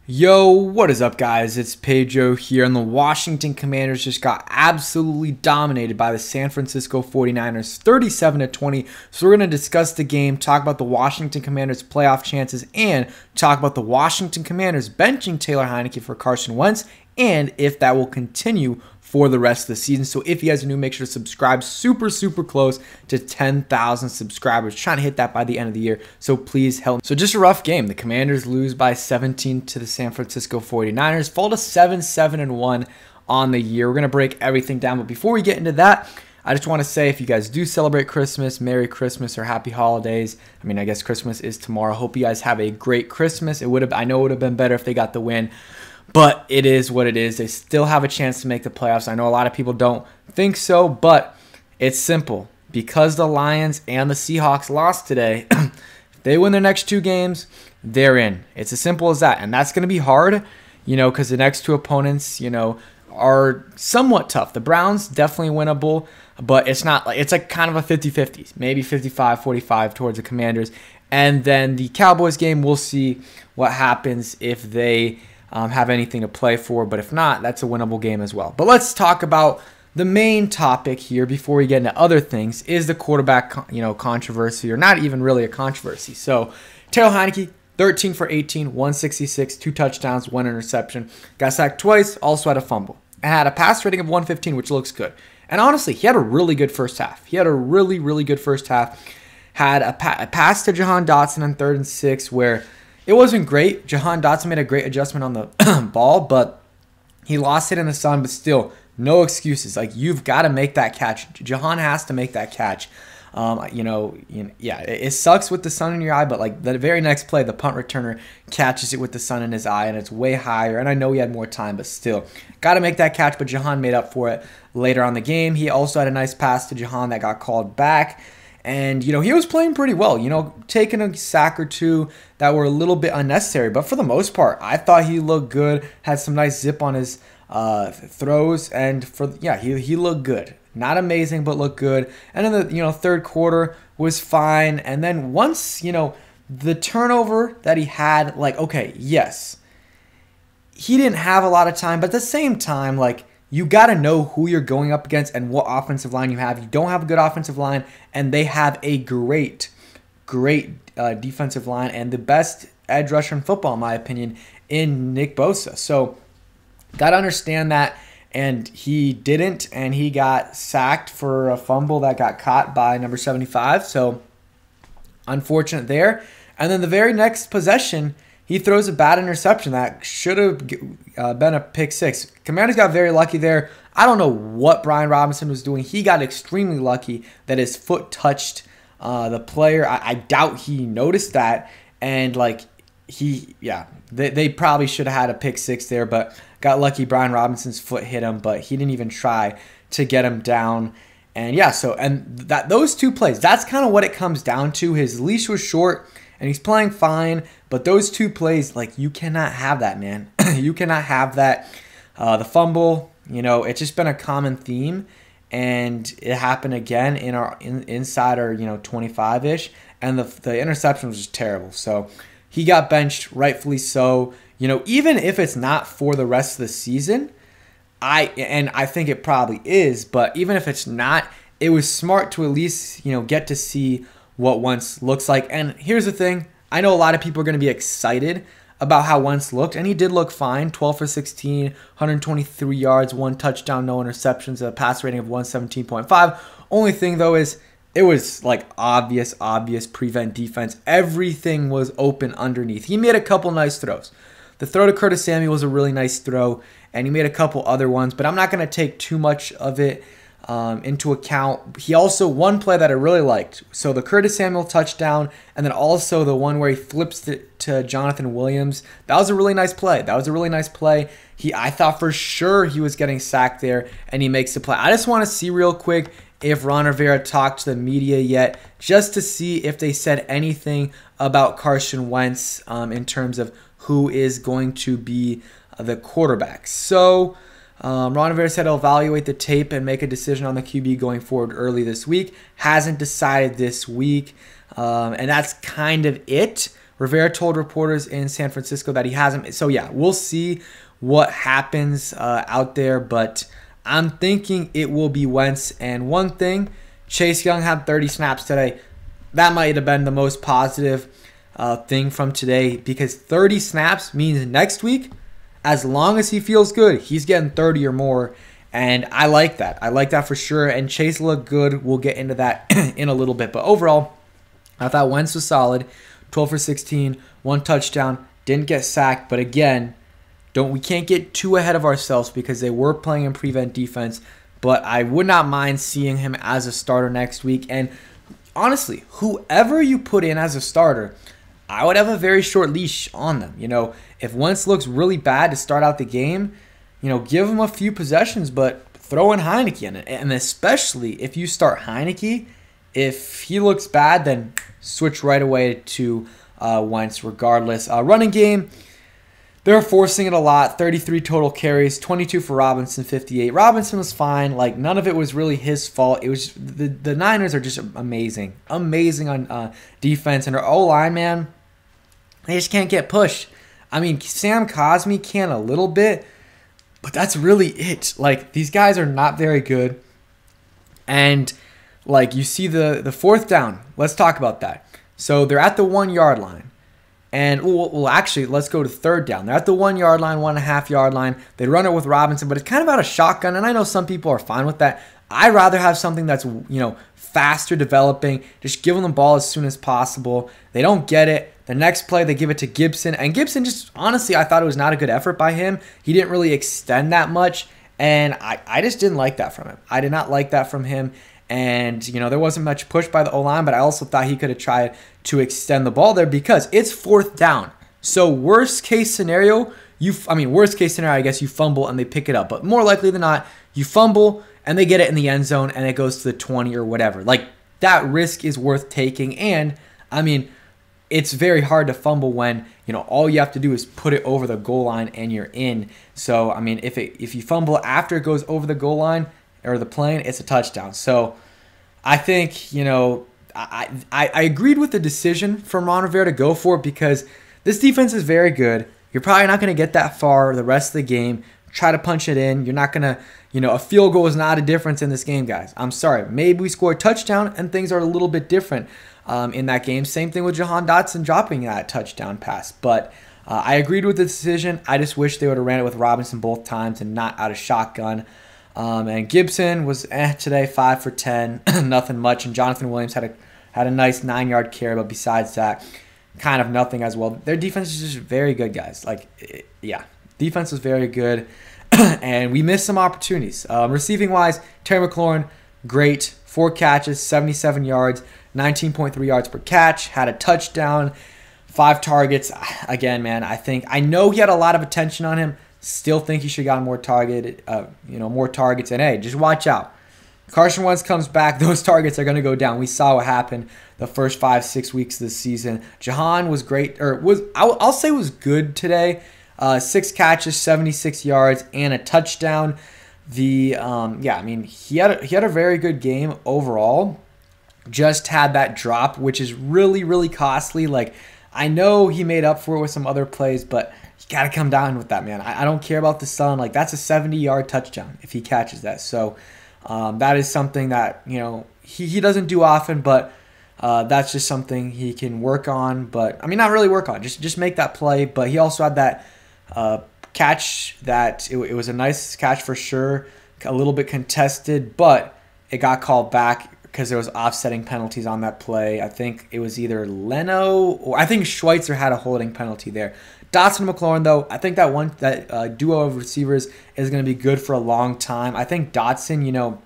Yo, what is up, guys? It's Pedro here, and the Washington Commanders just got absolutely dominated by the San Francisco 49ers, 37-20. So we're going to discuss the game, talk about the Washington Commanders' playoff chances, and talk about the Washington Commanders benching Taylor Heinicke for Carson Wentz, and if that will continue for the rest of the season. So if you guys are new, make sure to subscribe. Super close to 10,000 subscribers. Trying to hit that by the end of the year. So please help. So just a rough game. The Commanders lose by 17 to the San Francisco 49ers. Fall to 7-1 on the year. We're going to break everything down. But before we get into that, I just want to say, if you guys do celebrate Christmas, Merry Christmas or Happy Holidays. I mean, I guess Christmas is tomorrow. Hope you guys have a great Christmas. I know it would have been better if they got the win. But it is what it is. They still have a chance to make the playoffs. I know a lot of people don't think so, but it's simple. Because the Lions and the Seahawks lost today, if they win their next two games, they're in. It's as simple as that. And that's going to be hard, because the next two opponents, are somewhat tough. The Browns, definitely winnable, but it's not like, it's like kind of a 50-50, maybe 55-45 towards the Commanders. And then the Cowboys game, we'll see what happens if they have anything to play for, but if not, that's a winnable game as well. But let's talk about the main topic here before we get into other things, is the quarterback, controversy, or not even really a controversy. So Taylor Heinicke, 13 for 18, 166, 2 touchdowns, 1 interception, got sacked twice, also had a fumble, and had a pass rating of 115, which looks good. And honestly, he had a really good first half. He had a really good first half. Had a pass to Jahan Dotson on 3rd and 6 where it wasn't great. Jahan Dotson made a great adjustment on the ball, but he lost it in the sun. But still, no excuses. Like, you've got to make that catch. Jahan has to make that catch. It sucks with the sun in your eye, but like the very next play, the punt returner catches it with the sun in his eye, and it's way higher. And I know he had more time, but still, got to make that catch. But Jahan made up for it later on the game. He also had a nice pass to Jahan that got called back. And, he was playing pretty well, taking a sack or two that were a little bit unnecessary. But for the most part, I thought he looked good, had some nice zip on his throws. And, he looked good. Not amazing, but looked good. And then the, third quarter was fine. And then once, the turnover that he had, like, okay, yes, he didn't have a lot of time. But at the same time, like, you got to know who you're going up against and what offensive line you have. You don't have a good offensive line, and they have a great defensive line and the best edge rusher in football, in my opinion, in Nick Bosa. So, got to understand that, and he didn't, and he got sacked for a fumble that got caught by number 75. So, unfortunate there. And then the very next possession, he throws a bad interception that should have been a pick six. Commanders got very lucky there. I don't know what Brian Robinson was doing. He got extremely lucky that his foot touched the player. I doubt he noticed that. And, they probably should have had a pick six there, but got lucky Brian Robinson's foot hit him, but he didn't even try to get him down. And, those two plays, that's kind of what it comes down to. His leash was short, and he's playing fine, but those two plays, like, you cannot have that, man. You cannot have that. The fumble, it's just been a common theme, and it happened again inside our 25-ish, and the interception was just terrible. So he got benched, rightfully so. Even if it's not for the rest of the season, I think it probably is, but even if it's not, it was smart to at least get to see what Wentz looks like. And here's the thing. I know a lot of people are going to be excited about how Wentz looked, and he did look fine. 12 for 16, 123 yards, 1 touchdown, no interceptions, a pass rating of 117.5. Only thing, though, is it was like obvious prevent defense. Everything was open underneath. He made a couple nice throws. The throw to Curtis Samuel was a really nice throw, and he made a couple other ones, but I'm not going to take too much of it into account. He also, one play that I really liked, so the Curtis Samuel touchdown, and then also the one where he flips it to Jonathan Williams. That was a really nice play. I thought for sure he was getting sacked there, and he makes the play. I just want to see real quick if Ron Rivera talked to the media yet, just to see if they said anything about Carson Wentz in terms of who is going to be the quarterback. So, Ron Rivera said he'll evaluate the tape and make a decision on the QB going forward early this week. Hasn't decided this week. And that's kind of it. Rivera told reporters in San Francisco that he hasn't. So yeah, we'll see what happens out there, but I'm thinking it will be Wentz. And one thing, Chase Young had 30 snaps today. That might have been the most positive thing from today, because 30 snaps means next week, as long as he feels good, he's getting 30 or more. And I like that. I like that for sure. And Chase looked good. We'll get into that in a little bit. But overall, I thought Wentz was solid. 12 for 16, 1 touchdown, didn't get sacked. But again, we can't get too ahead of ourselves because they were playing in prevent defense. But I would not mind seeing him as a starter next week. And honestly, whoever you put in as a starter, I would have a very short leash on them. If Wentz looks really bad to start out the game, give him a few possessions, but throw in Heinicke in it. And especially if you start Heinicke, if he looks bad, then switch right away to Wentz regardless. Running game, they're forcing it a lot. 33 total carries, 22 for Robinson, 58. Robinson was fine. Like, none of it was really his fault. It was the Niners are just amazing. Amazing on defense. And their O-line, man, they just can't get pushed. I mean, Sam Cosmi can a little bit, but that's really it. Like, these guys are not very good. And, like, you see the fourth down. Let's talk about that. So they're at the 1 yard line. And, well, actually, let's go to third down. They're at the 1 yard line, 1.5 yard line. They run it with Robinson, but it's kind of out of shotgun. And I know some people are fine with that. I'd rather have something that's, faster developing. Just give them the ball as soon as possible. They don't get it. The next play, they give it to Gibson. And Gibson just, honestly, I thought it was not a good effort by him. He didn't really extend that much. And I just didn't like that from him. I did not like that from him. And, there wasn't much push by the O-line, but I also thought he could have tried to extend the ball there because it's fourth down. So worst case scenario, I guess you fumble and they pick it up. But more likely than not, you fumble and they get it in the end zone and it goes to the 20 or whatever. Like, that risk is worth taking. And, it's very hard to fumble when, all you have to do is put it over the goal line and you're in. So, if you fumble after it goes over the goal line or the plane, it's a touchdown. So, I think, I agreed with the decision from Ron Rivera to go for it because this defense is very good. You're probably not going to get that far the rest of the game. Try to punch it in. You're not going to, a field goal is not a difference in this game, guys. I'm sorry. Maybe we score a touchdown and things are a little bit different in that game. Same thing with Jahan Dotson dropping that touchdown pass. But I agreed with the decision. I just wish they would have ran it with Robinson both times and not out of shotgun. And Gibson was today, 5 for 10, nothing much. And Jonathan Williams had a nice 9-yard carry, but besides that, kind of nothing as well. Their defense is just very good, guys. Defense was very good, and we missed some opportunities. Receiving-wise, Terry McLaurin, great, 4 catches, 77 yards, 19.3 yards per catch, had a touchdown, 5 targets. Again, man, I know he had a lot of attention on him. Still think he should have gotten more targets. And hey, just watch out. Carson Wentz comes back, those targets are going to go down. We saw what happened the first 5-6 weeks of the season. Jahan was great, I'll say was good today. 6 catches, 76 yards, and a touchdown. He had a very good game overall. Just had that drop, which is really, really costly. Like, I know he made up for it with some other plays, but you got to come down with that, man. I don't care about the sun. Like, that's a 70-yard touchdown if he catches that. So that is something that, he doesn't do often, but that's just something he can work on. But, not really work on. Just make that play. But he also had that catch that it was a nice catch for sure. A little bit contested, but it got called back because there was offsetting penalties on that play. I think it was either Leno or I think Schweitzer had a holding penalty there. Dotson and McLaurin, though, I think that duo of receivers is going to be good for a long time. I think Dotson,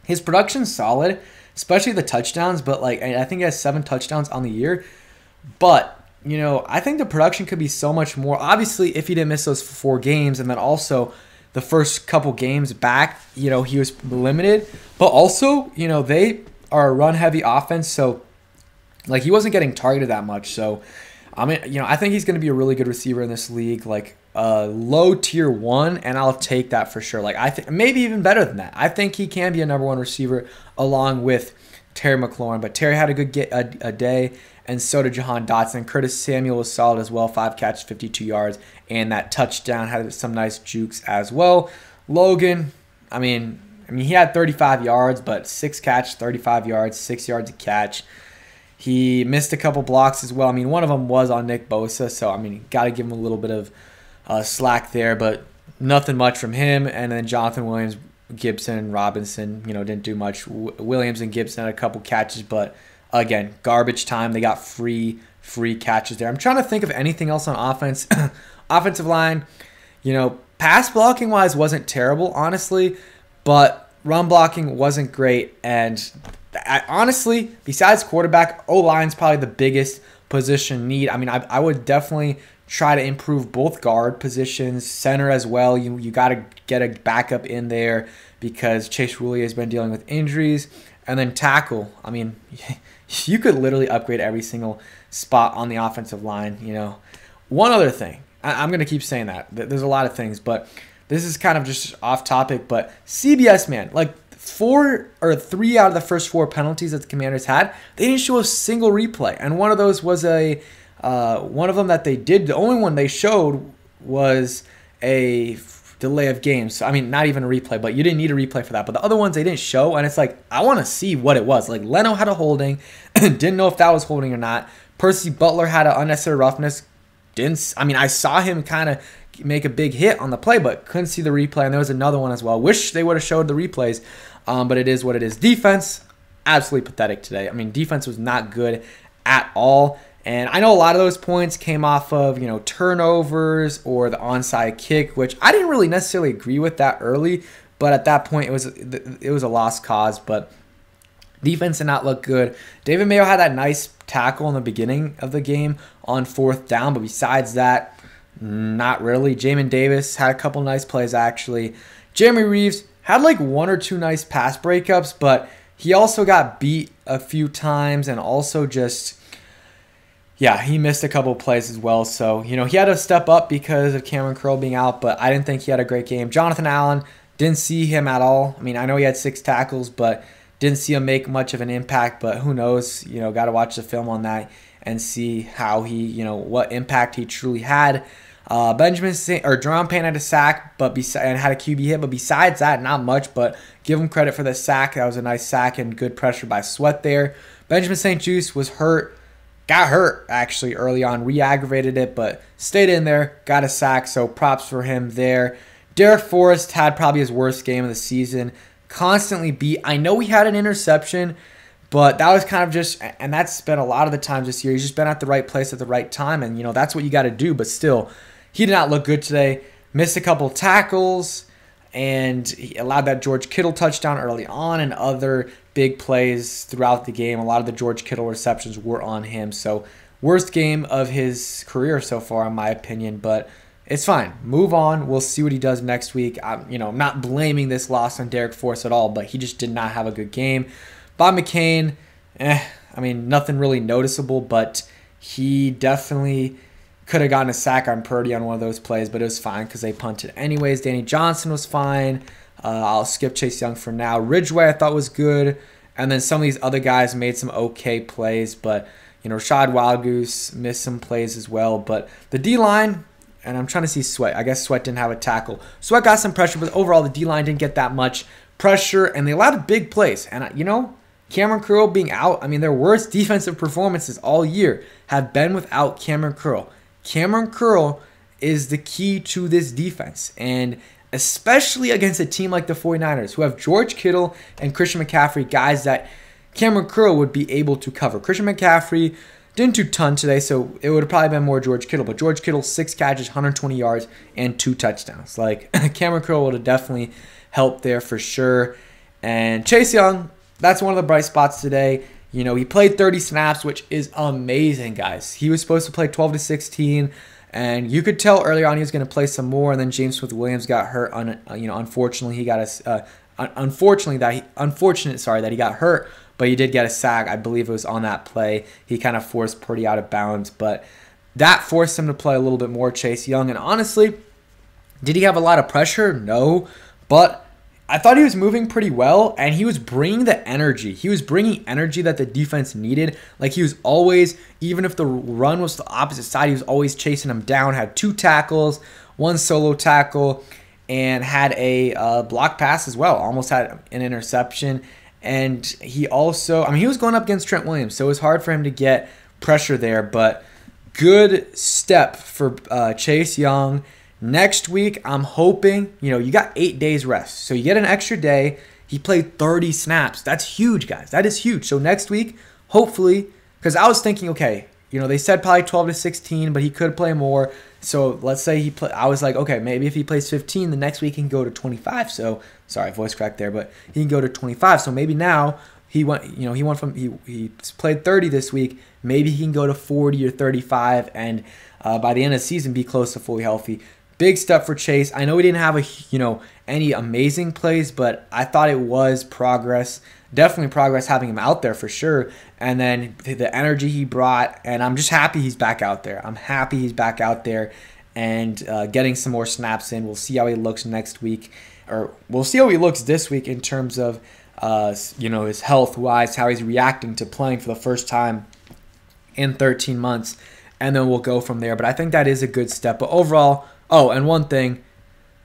his production's solid, especially the touchdowns, but I think he has 7 touchdowns on the year. But, I think the production could be so much more. Obviously, if he didn't miss those 4 games, and then also the first couple games back, he was limited. But also, they are a run-heavy offense, so he wasn't getting targeted that much. So, I think he's going to be a really good receiver in this league, low tier 1, and I'll take that for sure. I think maybe even better than that. I think he can be a number 1 receiver along with Terry McLaurin. But Terry had a good a day, and so did Jahan Dotson. Curtis Samuel was solid as well, 5 catches, 52 yards, and that touchdown had some nice jukes as well. Logan, I mean, he had 35 yards, but 6 catches, 35 yards, 6 yards a catch. He missed a couple blocks as well. I mean, one of them was on Nick Bosa, so, I mean, got to give him a little bit of slack there, but nothing much from him. And then Jonathan Williams, Gibson, Robinson, didn't do much. Williams and Gibson had a couple catches, but, again, garbage time. They got free catches there. I'm trying to think of anything else on offense. Offensive line, pass blocking-wise wasn't terrible, honestly, but run blocking wasn't great. And honestly, besides quarterback, O-line's probably the biggest position need. I mean, I would definitely try to improve both guard positions, center as well. You got to get a backup in there because Chase Roullier has been dealing with injuries. And then tackle, I mean, you could literally upgrade every single spot on the offensive line. One other thing, I'm going to keep saying that. There's a lot of things, but this is kind of just off topic. But CBS, man, like 3 out of the first 4 penalties that the Commanders had, they didn't show a single replay. And one of those was one of them that they did. The only one they showed was a delay of game. So, I mean, not even a replay, but you didn't need a replay for that. But the other ones they didn't show, and it's like, I want to see what it was. Like, Leno had a holding, didn't know if that was holding or not. Percy Butler had an unnecessary roughness. I saw him kind of make a big hit on the play, but couldn't see the replay. And there was another one as well. Wish they would have showed the replays, but it is what it is. Defense, absolutely pathetic today. I mean, defense was not good at all. And I know a lot of those points came off of, turnovers or the onside kick, which I didn't really necessarily agree with that early. But at that point, it was a lost cause. But defense did not look good. David Mayo had that nice tackle in the beginning of the game on 4th down. But besides that, not really. Jamin Davis had a couple nice plays, actually. Jeremy Reeves had like 1 or 2 nice pass breakups, but he also got beat a few times and also just, he missed a couple plays as well. So, he had to step up because of Cameron Curl being out, but I didn't think he had a great game. Jonathan Allen, didn't see him at all. I mean, I know he had 6 tackles, but didn't see him make much of an impact, but who knows? Got to watch the film on that and see how he, what impact he truly had. Jerome Payne had a sack, and had a QB hit, but besides that, not much. But give him credit for the sack. That was a nice sack and good pressure by Sweat there. Benjamin St-Juste was hurt, got hurt actually early on, re-aggravated it, but stayed in there, got a sack. So props for him there. Derek Forrest had probably his worst game of the season. Constantly beat. I know he had an interception, but that was kind of just, and that's been a lot of the times this year. He's just been at the right place at the right time, and that's what you got to do. But still, he did not look good today. Missed a couple tackles, and he allowed that George Kittle touchdown early on and other big plays throughout the game. A lot of the George Kittle receptions were on him. So worst game of his career so far, in my opinion, but it's fine. Move on. We'll see what he does next week. I'm not blaming this loss on Derek Forrest at all, but he just did not have a good game. Bob McCain, nothing really noticeable, but he definitely could have gotten a sack on Purdy on one of those plays, but it was fine because they punted anyways. Danny Johnson was fine. I'll skip Chase Young for now. Ridgeway I thought was good, and then some of these other guys made some okay plays, but Rashad Wildgoose missed some plays as well. But the D-line, and I'm trying to see Sweat. I guess Sweat didn't have a tackle. Sweat got some pressure, but overall the D-line didn't get that much pressure, and they allowed big plays. And, Cameron Curl being out, their worst defensive performances all year have been without Cameron Curl. Cameron Curl is the key to this defense, and especially against a team like the 49ers, who have George Kittle and Christian McCaffrey, guys that Cameron Curl would be able to cover. Christian McCaffrey didn't do a ton today, so it would have probably been more George Kittle. But George Kittle, 6 catches, 120 yards, and 2 touchdowns. Like, Cameron Curl would have definitely helped there for sure. And Chase Young, that's one of the bright spots today. He played 30 snaps, which is amazing, guys. He was supposed to play 12 to 16, and you could tell early on he was going to play some more. And then James Smith-Williams got hurt. Unfortunately, he got unfortunate that he got hurt, but he did get a sack. I believe it was on that play. He kind of forced Purdy out of bounds, but that forced him to play a little bit more, Chase Young. And honestly, did he have a lot of pressure? No, but I thought he was moving pretty well, and he was bringing the energy. He was bringing energy that the defense needed. Like, he was always, even if the run was the opposite side, he was always chasing him down. Had 2 tackles, 1 solo tackle, and had a block pass as well. Almost had an interception. And he also, I mean, he was going up against Trent Williams, so it was hard for him to get pressure there. But good step for Chase Young. Next week, I'm hoping, you got 8 days rest. So you get an extra day. He played 30 snaps. That's huge, guys. That is huge. So next week, hopefully, because I was thinking, okay, they said probably 12 to 16, but he could play more. So let's say I was like, okay, maybe if he plays 15, the next week he can go to 25. So, sorry, voice crack there, but he can go to 25. So maybe now he played 30 this week. Maybe he can go to 40 or 35, and by the end of the season, be close to fully healthy. Big step for Chase. I know he didn't have any amazing plays, but I thought it was progress. Definitely progress having him out there for sure. And then the energy he brought, and I'm just happy he's back out there. I'm happy he's back out there and getting some more snaps in. We'll see how he looks next week, or we'll see how he looks this week in terms of his health-wise, how he's reacting to playing for the first time in 13 months, and then we'll go from there. But I think that is a good step. But overall, and one thing,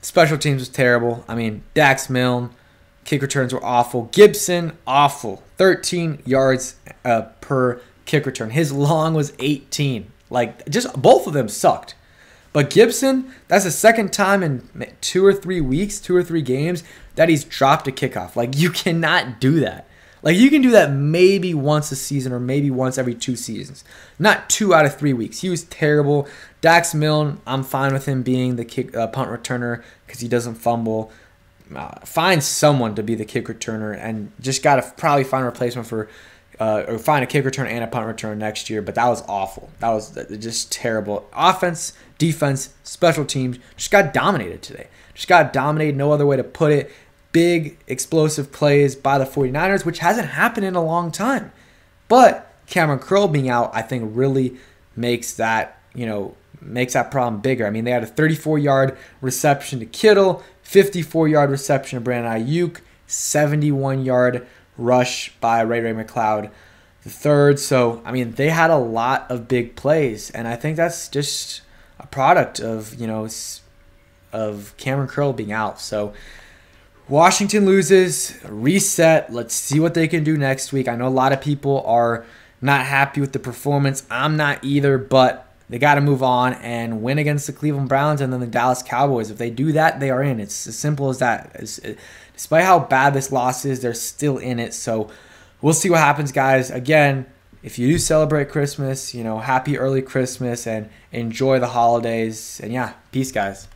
special teams was terrible. I mean, Dax Milne, kick returns were awful. Gibson, awful. 13 yards per kick return. His long was 18. Like, just both of them sucked. But Gibson, that's the second time in 2 or 3 weeks, 2 or 3 games, that he's dropped a kickoff. Like, you cannot do that. Like, you can do that maybe once a season or maybe once every 2 seasons. Not 2 out of 3 weeks. He was terrible. Dax Milne, I'm fine with him being the punt returner because he doesn't fumble. Find someone to be the kick returner, and just got to probably find a replacement for or find a kick return and a punt return next year. But that was awful. That was just terrible. Offense, defense, special teams just got dominated today. Just got dominated. No other way to put it. Big, explosive plays by the 49ers, which hasn't happened in a long time. But Cameron Curl being out, I think, really makes that, makes that problem bigger. I mean, they had a 34-yard reception to Kittle, 54-yard reception to Brandon Ayuk, 71-yard rush by Ray McLeod III. So, I mean, they had a lot of big plays, and I think that's just a product of, of Cameron Curl being out. So, Washington loses, reset. Let's see what they can do next week. I know a lot of people are not happy with the performance. I'm not either, but they got to move on and win against the Cleveland Browns and then the Dallas Cowboys. If they do that, they are in. It's as simple as that. Despite how bad this loss is, they're still in it. So we'll see what happens, guys. Again, if you do celebrate Christmas, happy early Christmas and enjoy the holidays. And yeah, peace, guys.